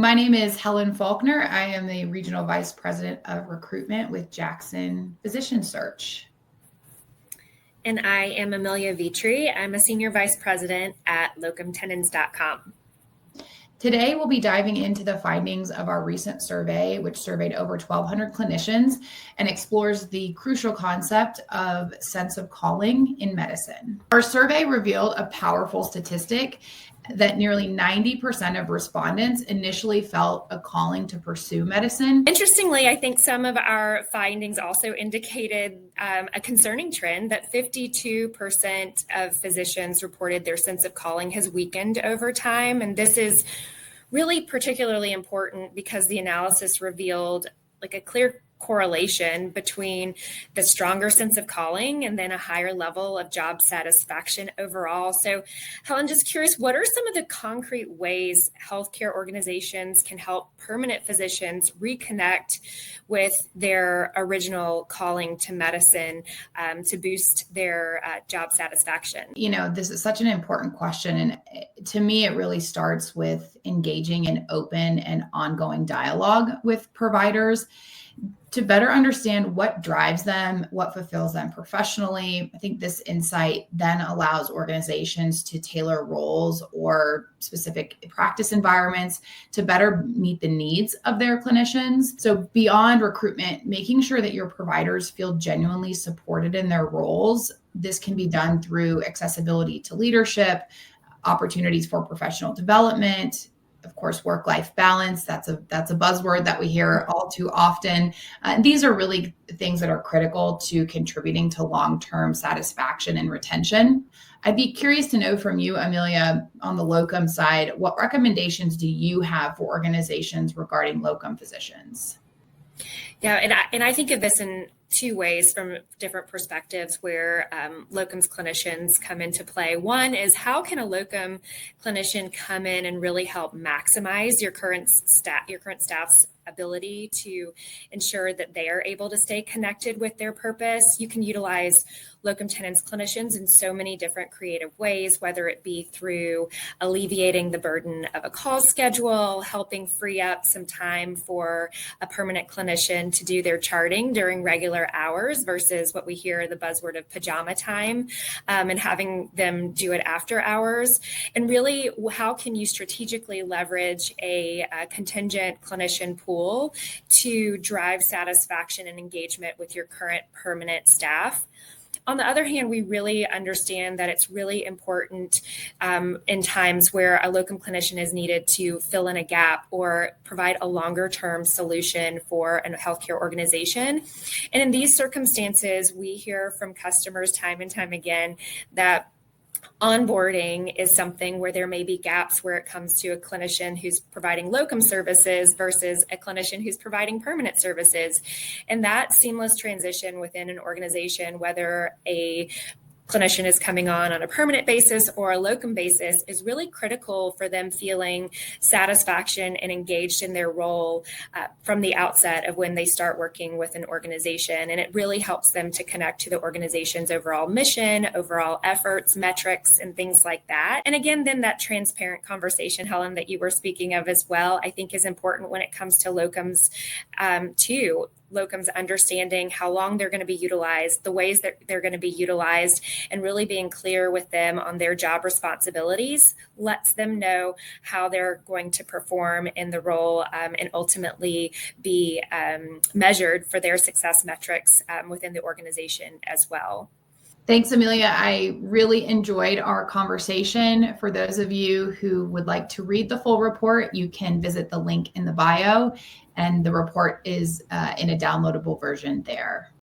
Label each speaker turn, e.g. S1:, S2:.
S1: My name is Helen Falkner. I am the Regional Vice President of Recruitment with Jackson Physician Search.
S2: And I am Amelia Vietri. I'm a Senior Vice President at locumtenens.com.
S1: Today, we'll be diving into the findings of our recent survey, which surveyed over 1,200 clinicians and explores the crucial concept of sense of calling in medicine. Our survey revealed a powerful statistic that nearly 90% of respondents initially felt a calling to pursue medicine.
S2: Interestingly, I think some of our findings also indicated a concerning trend that 52% of physicians reported their sense of calling has weakened over time. And this is really particularly important because the analysis revealed a clear correlation between the stronger sense of calling and then a higher level of job satisfaction overall. So, Helen, just curious, what are some of the concrete ways healthcare organizations can help permanent physicians reconnect with their original calling to medicine to boost their job satisfaction?
S1: This is such an important question. And to me, it really starts with engaging in open and ongoing dialogue with providers to better understand what drives them, what fulfills them professionally. I think this insight then allows organizations to tailor roles or specific practice environments to better meet the needs of their clinicians. So beyond recruitment, making sure that your providers feel genuinely supported in their roles. This can be done through accessibility to leadership, opportunities for professional development, of course, work-life balance. That's a buzzword that we hear all too often. These are really things that are critical to contributing to long-term satisfaction and retention. I'd be curious to know from you, Amelia, on the locum side, what recommendations do you have for organizations regarding locum physicians?
S2: Yeah, and I think of this in two ways from different perspectives where locums clinicians come into play. One is, how can a locum clinician come in and really help maximize your current staff's ability to ensure that they are able to stay connected with their purpose? You can utilize locum tenens clinicians in so many different creative ways, whether it be through alleviating the burden of a call schedule, helping free up some time for a permanent clinician to do their charting during regular hours versus what we hear the buzzword of pajama time, and having them do it after hours. And really, how can you strategically leverage a contingent clinician pool to drive satisfaction and engagement with your current permanent staff? On the other hand, we really understand that it's really important in times where a locum clinician is needed to fill in a gap or provide a longer term solution for a healthcare organization. And in these circumstances, we hear from customers time and time again that onboarding is something where there may be gaps where it comes to a clinician who's providing locum services versus a clinician who's providing permanent services. And that seamless transition within an organization, whether a clinician is coming on a permanent basis or a locum basis, is really critical for them feeling satisfaction and engaged in their role from the outset of when they start working with an organization. And it really helps them to connect to the organization's overall mission, overall efforts, metrics, and things like that. And again, then that transparent conversation, Helen, that you were speaking of as well, I think is important when it comes to locums too. Locums understanding how long they're going to be utilized, the ways that they're going to be utilized, and really being clear with them on their job responsibilities lets them know how they're going to perform in the role and ultimately be measured for their success metrics within the organization as well.
S1: Thanks, Amelia. I really enjoyed our conversation. For those of you who would like to read the full report, you can visit the link in the bio, and the report is in a downloadable version there.